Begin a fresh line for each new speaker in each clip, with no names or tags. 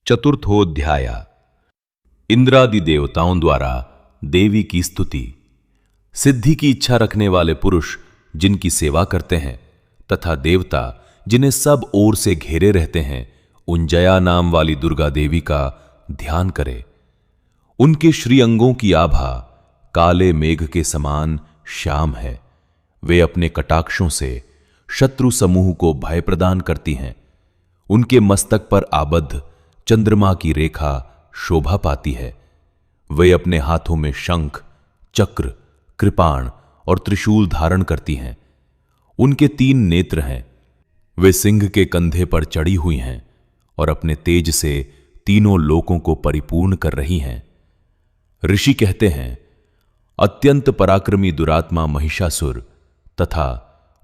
चतुर्थोध्याय। इंद्रादि देवताओं द्वारा देवी की स्तुति। सिद्धि की इच्छा रखने वाले पुरुष जिनकी सेवा करते हैं तथा देवता जिन्हें सब ओर से घेरे रहते हैं, उन जया नाम वाली दुर्गा देवी का ध्यान करें। उनके श्रीअंगों की आभा काले मेघ के समान श्याम है। वे अपने कटाक्षों से शत्रु समूह को भय प्रदान करती हैं। उनके मस्तक पर आबद्ध चंद्रमा की रेखा शोभा पाती है। वे अपने हाथों में शंख, चक्र, कृपाण और त्रिशूल धारण करती हैं। उनके 3 नेत्र हैं। वे सिंह के कंधे पर चढ़ी हुई हैं और अपने तेज से तीनों लोकों को परिपूर्ण कर रही हैं। ऋषि कहते हैं, अत्यंत पराक्रमी दुरात्मा महिषासुर तथा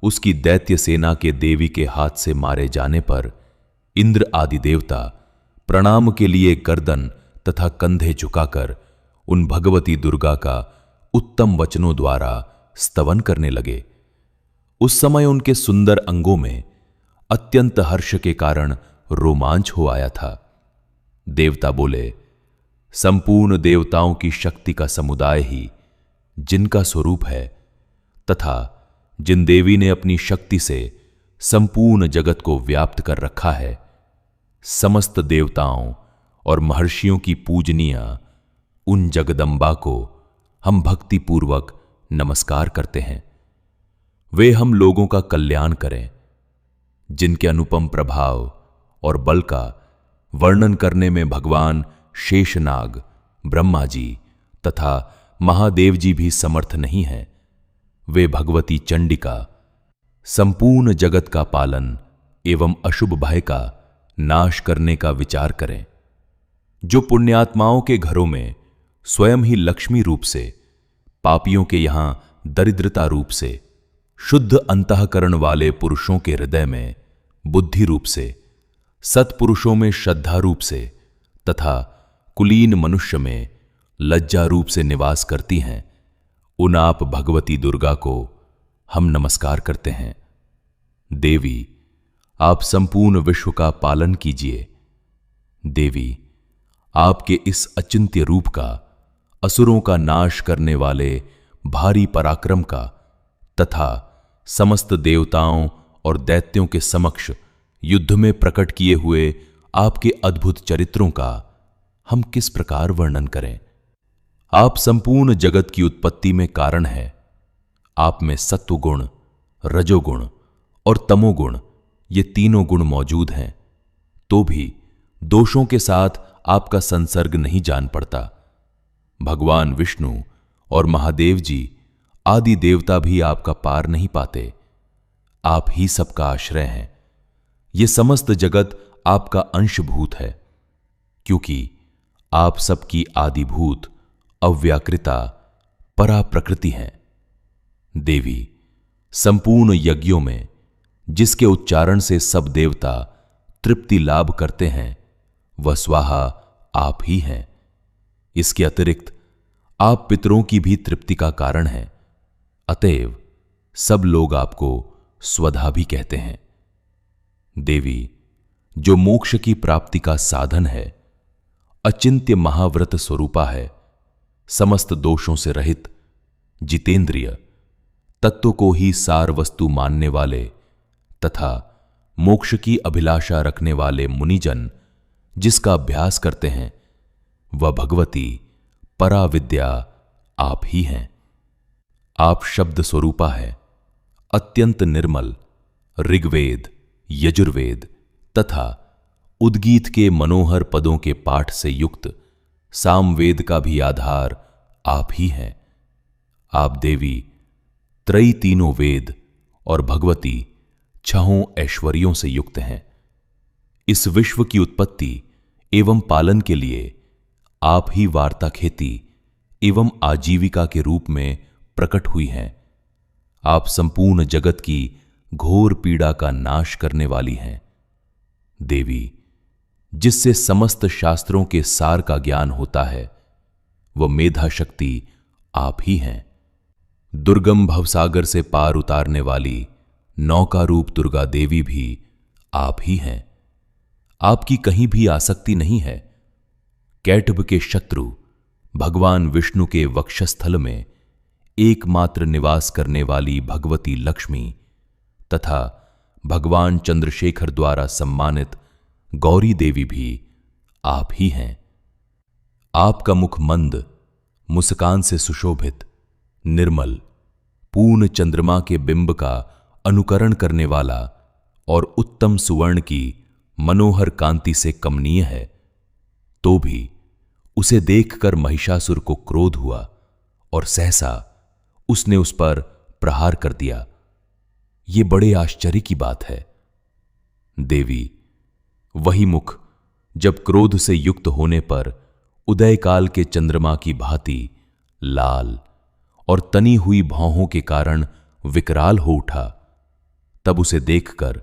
उसकी दैत्य सेना के देवी के हाथ से मारे जाने पर इंद्र आदि देवता प्रणाम के लिए गर्दन तथा कंधे झुकाकर उन भगवती दुर्गा का उत्तम वचनों द्वारा स्तवन करने लगे। उस समय उनके सुंदर अंगों में अत्यंत हर्ष के कारण रोमांच हो आया था। देवता बोले, संपूर्ण देवताओं की शक्ति का समुदाय ही जिनका स्वरूप है तथा जिन देवी ने अपनी शक्ति से संपूर्ण जगत को व्याप्त कर रखा है, समस्त देवताओं और महर्षियों की पूजनीय उन जगदंबा को हम भक्ति पूर्वक नमस्कार करते हैं। वे हम लोगों का कल्याण करें। जिनके अनुपम प्रभाव और बल का वर्णन करने में भगवान शेषनाग, ब्रह्मा जी तथा महादेव जी भी समर्थ नहीं हैं, वे भगवती चंडिका संपूर्ण जगत का पालन एवं अशुभ भय का नाश करने का विचार करें। जो पुण्यात्माओं के घरों में स्वयं ही लक्ष्मी रूप से, पापियों के यहां दरिद्रता रूप से, शुद्ध अंतःकरण वाले पुरुषों के हृदय में बुद्धि रूप से, सत्पुरुषों में श्रद्धा रूप से तथा कुलीन मनुष्य में लज्जा रूप से निवास करती हैं, उन आप भगवती दुर्गा को हम नमस्कार करते हैं। देवी, आप संपूर्ण विश्व का पालन कीजिए। देवी, आपके इस अचिंत्य रूप का, असुरों का नाश करने वाले भारी पराक्रम का तथा समस्त देवताओं और दैत्यों के समक्ष युद्ध में प्रकट किए हुए आपके अद्भुत चरित्रों का हम किस प्रकार वर्णन करें। आप संपूर्ण जगत की उत्पत्ति में कारण है। आप में सत्वगुण, रजोगुण और तमोगुण, ये तीनों गुण मौजूद हैं, तो भी दोषों के साथ आपका संसर्ग नहीं जान पड़ता। भगवान विष्णु और महादेव जी आदि देवता भी आपका पार नहीं पाते। आप ही सबका आश्रय हैं। ये समस्त जगत आपका अंशभूत है, क्योंकि आप सबकी आदिभूत अव्याकृता परा प्रकृति हैं। देवी, संपूर्ण यज्ञों में जिसके उच्चारण से सब देवता तृप्ति लाभ करते हैं, वह स्वाहा आप ही हैं। इसके अतिरिक्त आप पितरों की भी तृप्ति का कारण हैं। अतएव सब लोग आपको स्वधा भी कहते हैं। देवी, जो मोक्ष की प्राप्ति का साधन है, अचिंत्य महाव्रत स्वरूपा है, समस्त दोषों से रहित, जितेंद्रिय, तत्व को ही सार वस्तु मानने वाले तथा मोक्ष की अभिलाषा रखने वाले मुनिजन जिसका अभ्यास करते हैं, वह भगवती पराविद्या आप ही हैं। आप शब्द स्वरूपा है, अत्यंत निर्मल, ऋग्वेद, यजुर्वेद तथा उद्गीत के मनोहर पदों के पाठ से युक्त सामवेद का भी आधार आप ही हैं। आप देवी त्रयी तीनों वेद और भगवती छहों ऐश्वर्यों से युक्त हैं। इस विश्व की उत्पत्ति एवं पालन के लिए आप ही वार्ता खेती एवं आजीविका के रूप में प्रकट हुई हैं। आप संपूर्ण जगत की घोर पीड़ा का नाश करने वाली हैं। देवी, जिससे समस्त शास्त्रों के सार का ज्ञान होता है, वह मेधा शक्ति आप ही हैं। दुर्गम भवसागर से पार उतारने वाली नौका रूप दुर्गा देवी भी आप ही हैं। आपकी कहीं भी आसक्ति नहीं है। कैटभ के शत्रु भगवान विष्णु के वक्षस्थल में एकमात्र निवास करने वाली भगवती लक्ष्मी तथा भगवान चंद्रशेखर द्वारा सम्मानित गौरी देवी भी आप ही हैं। आपका मुख मंद, मुस्कान से सुशोभित, निर्मल, पूर्ण चंद्रमा के बिंब का अनुकरण करने वाला और उत्तम सुवर्ण की मनोहर कांति से कमनीय है। तो भी उसे देखकर महिषासुर को क्रोध हुआ और सहसा उसने उस पर प्रहार कर दिया। ये बड़े आश्चर्य की बात है। देवी, वही मुख जब क्रोध से युक्त होने पर उदय काल के चंद्रमा की भांति लाल और तनी हुई भौहों के कारण विकराल हो उठा, तब उसे देखकर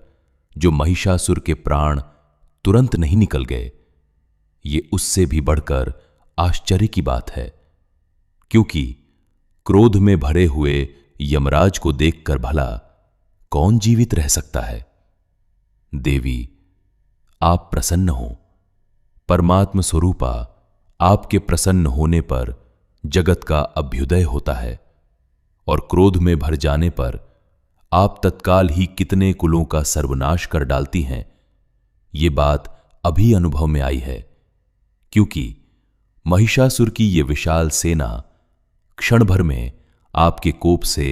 जो महिषासुर के प्राण तुरंत नहीं निकल गए, ये उससे भी बढ़कर आश्चर्य की बात है। क्योंकि क्रोध में भरे हुए यमराज को देखकर भला कौन जीवित रह सकता है। देवी, आप प्रसन्न हो। परमात्म स्वरूपा आपके प्रसन्न होने पर जगत का अभ्युदय होता है और क्रोध में भर जाने पर आप तत्काल ही कितने कुलों का सर्वनाश कर डालती हैं। ये बात अभी अनुभव में आई है। क्योंकि महिषासुर की ये विशाल सेना क्षण भर में आपके कोप से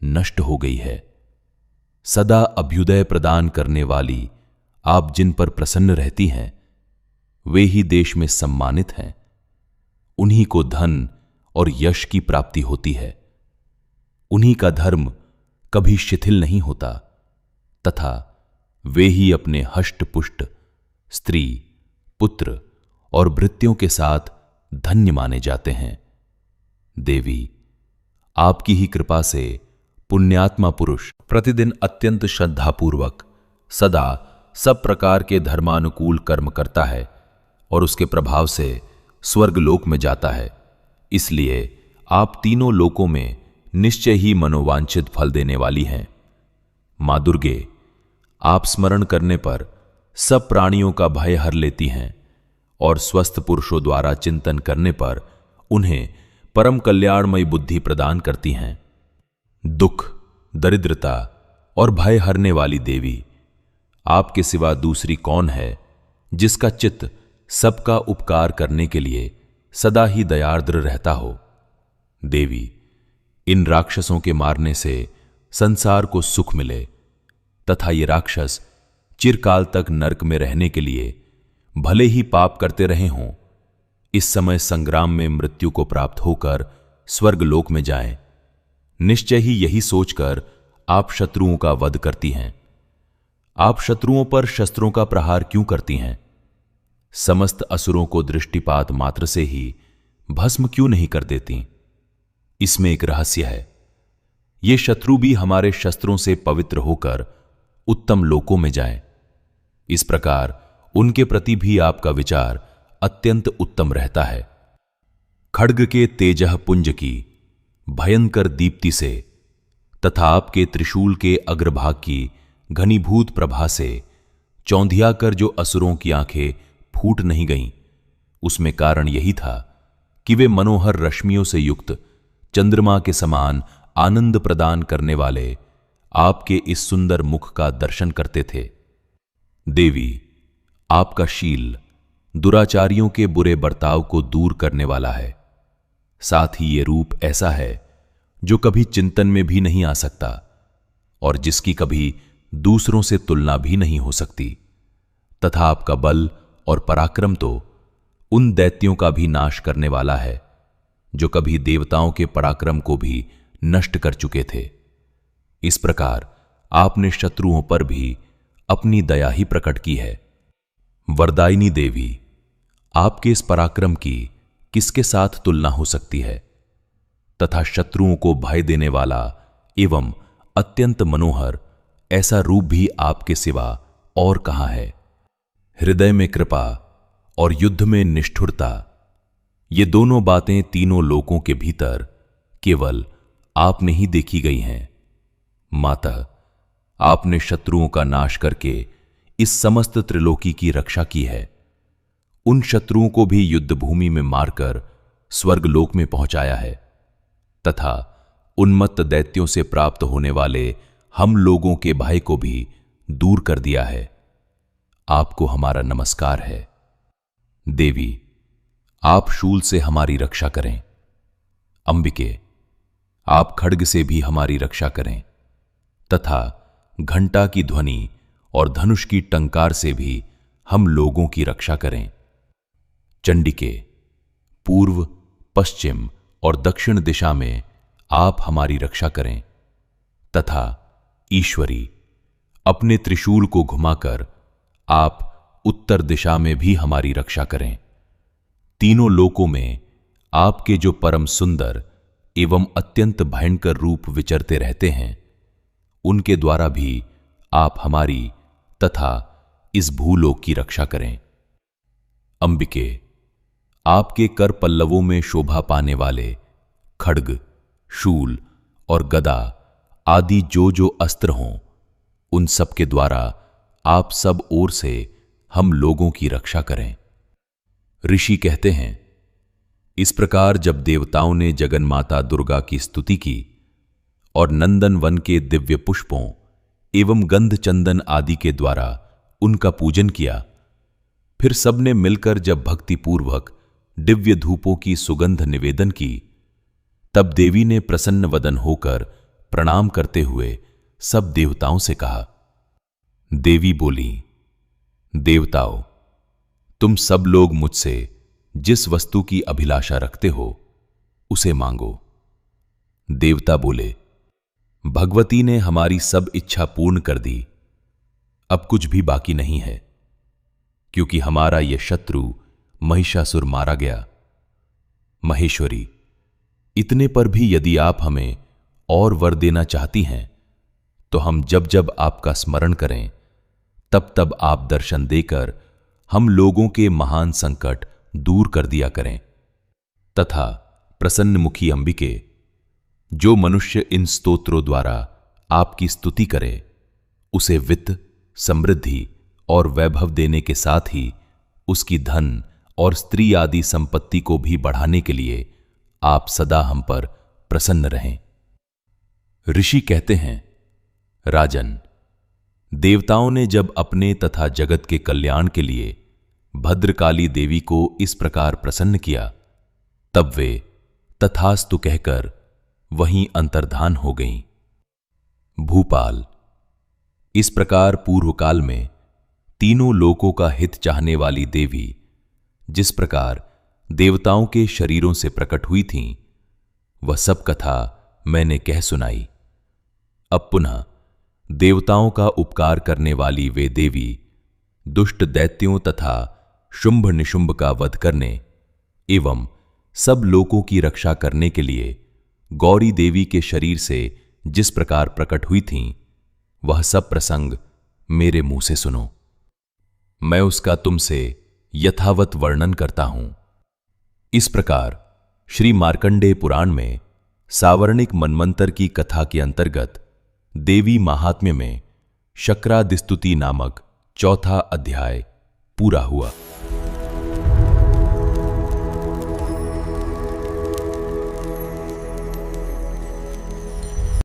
नष्ट हो गई है। सदा अभ्युदय प्रदान करने वाली आप जिन पर प्रसन्न रहती हैं, वे ही देश में सम्मानित हैं। उन्हीं को धन और यश की प्राप्ति होती है। उन्हीं का धर्म कभी शिथिल नहीं होता तथा वे ही अपने हष्ट पुष्ट स्त्री, पुत्र और भृत्यों के साथ धन्य माने जाते हैं। देवी, आपकी ही कृपा से पुण्यात्मा पुरुष प्रतिदिन अत्यंत श्रद्धापूर्वक सदा सब प्रकार के धर्मानुकूल कर्म करता है और उसके प्रभाव से स्वर्गलोक में जाता है। इसलिए आप तीनों लोकों में निश्चय ही मनोवांछित फल देने वाली हैं। मां दुर्गे, आप स्मरण करने पर सब प्राणियों का भय हर लेती हैं और स्वस्थ पुरुषों द्वारा चिंतन करने पर उन्हें परम कल्याणमयी बुद्धि प्रदान करती हैं। दुख, दरिद्रता और भय हरने वाली देवी, आपके सिवा दूसरी कौन है जिसका चित्त सबका उपकार करने के लिए सदा ही दयार्द्र रहता हो। देवी, इन राक्षसों के मारने से संसार को सुख मिले तथा ये राक्षस चिरकाल तक नरक में रहने के लिए भले ही पाप करते रहे हों, इस समय संग्राम में मृत्यु को प्राप्त होकर स्वर्गलोक में जाएं। निश्चय ही यही सोचकर आप शत्रुओं का वध करती हैं। आप शत्रुओं पर शस्त्रों का प्रहार क्यों करती हैं? समस्त असुरों को दृष्टिपात मात्र से ही भस्म क्यों नहीं कर देती? इसमें एक रहस्य है। ये शत्रु भी हमारे शस्त्रों से पवित्र होकर उत्तम लोकों में जाएं। इस प्रकार उनके प्रति भी आपका विचार अत्यंत उत्तम रहता है। खड्ग के तेजह पुंज की भयंकर दीप्ति से तथा आपके त्रिशूल के अग्रभाग की घनीभूत प्रभा से चौंधियाकर जो असुरों की आंखें फूट नहीं गईं, उसमें कारण यही था कि वे मनोहर रश्मियों से युक्त चंद्रमा के समान आनंद प्रदान करने वाले आपके इस सुंदर मुख का दर्शन करते थे। देवी, आपका शील दुराचारियों के बुरे बर्ताव को दूर करने वाला है। साथ ही ये रूप ऐसा है जो कभी चिंतन में भी नहीं आ सकता और जिसकी कभी दूसरों से तुलना भी नहीं हो सकती, तथा आपका बल और पराक्रम तो उन दैत्यों का भी नाश करने वाला है जो कभी देवताओं के पराक्रम को भी नष्ट कर चुके थे। इस प्रकार आपने शत्रुओं पर भी अपनी दया ही प्रकट की है। वरदायिनी देवी, आपके इस पराक्रम की किसके साथ तुलना हो सकती है? तथा शत्रुओं को भय देने वाला एवं अत्यंत मनोहर ऐसा रूप भी आपके सिवा और कहां है? हृदय में कृपा और युद्ध में निष्ठुरता, ये दोनों बातें तीनों लोकों के भीतर केवल आप में ही देखी गई हैं। माता, आपने शत्रुओं का नाश करके इस समस्त त्रिलोकी की रक्षा की है, उन शत्रुओं को भी युद्ध भूमि में मारकर स्वर्गलोक में पहुंचाया है तथा उन्मत्त दैत्यों से प्राप्त होने वाले हम लोगों के भय को भी दूर कर दिया है। आपको हमारा नमस्कार है। देवी, आप शूल से हमारी रक्षा करें। अंबिके, आप खड्ग से भी हमारी रक्षा करें तथा घंटा की ध्वनि और धनुष की टंकार से भी हम लोगों की रक्षा करें। चंडिके, पूर्व, पश्चिम और दक्षिण दिशा में आप हमारी रक्षा करें तथा ईश्वरी, अपने त्रिशूल को घुमाकर आप उत्तर दिशा में भी हमारी रक्षा करें। तीनों लोकों में आपके जो परम सुंदर एवं अत्यंत भयंकर रूप विचरते रहते हैं, उनके द्वारा भी आप हमारी तथा इस भूलोक की रक्षा करें। अंबिके, आपके कर पल्लवों में शोभा पाने वाले खड्ग, शूल और गदा आदि जो अस्त्र हों, उन सब के द्वारा आप सब ओर से हम लोगों की रक्षा करें। ऋषि कहते हैं, इस प्रकार जब देवताओं ने जगन्माता दुर्गा की स्तुति की और नंदन वन के दिव्य पुष्पों एवं गंध चंदन आदि के द्वारा उनका पूजन किया, फिर सबने मिलकर जब भक्तिपूर्वक दिव्य धूपों की सुगंध निवेदन की, तब देवी ने प्रसन्न वदन होकर प्रणाम करते हुए सब देवताओं से कहा। देवी बोली, देवताओं, तुम सब लोग मुझसे जिस वस्तु की अभिलाषा रखते हो उसे मांगो। देवता बोले, भगवती ने हमारी सब इच्छा पूर्ण कर दी, अब कुछ भी बाकी नहीं है, क्योंकि हमारा यह शत्रु महिषासुर मारा गया। महेश्वरी, इतने पर भी यदि आप हमें और वर देना चाहती हैं, तो हम जब जब आपका स्मरण करें, तब तब आप दर्शन देकर हम लोगों के महान संकट दूर कर दिया करें। तथा प्रसन्नमुखी अंबिके, जो मनुष्य इन स्तोत्रों द्वारा आपकी स्तुति करे, उसे वित्त, समृद्धि और वैभव देने के साथ ही उसकी धन और स्त्री आदि संपत्ति को भी बढ़ाने के लिए आप सदा हम पर प्रसन्न रहें। ऋषि कहते हैं, राजन, देवताओं ने जब अपने तथा जगत के कल्याण के लिए भद्रकाली देवी को इस प्रकार प्रसन्न किया, तब वे तथास्तु कहकर वहीं अंतर्धान हो गईं। भूपाल, इस प्रकार पूर्व काल में तीनों लोकों का हित चाहने वाली देवी जिस प्रकार देवताओं के शरीरों से प्रकट हुई थीं, वह सब कथा मैंने कह सुनाई। अब पुनः देवताओं का उपकार करने वाली वे देवी दुष्ट दैत्यों तथा शुंभ निशुंभ का वध करने एवं सब लोकों की रक्षा करने के लिए गौरी देवी के शरीर से जिस प्रकार प्रकट हुई थीं, वह सब प्रसंग मेरे मुंह से सुनो। मैं उसका तुमसे यथावत वर्णन करता हूं। इस प्रकार श्री मार्कंडेय पुराण में सावर्णिक मन्वंतर की कथा के अंतर्गत देवी महात्म्य में शक्रादिस्तुति नामक चौथा अध्याय पूरा हुआ।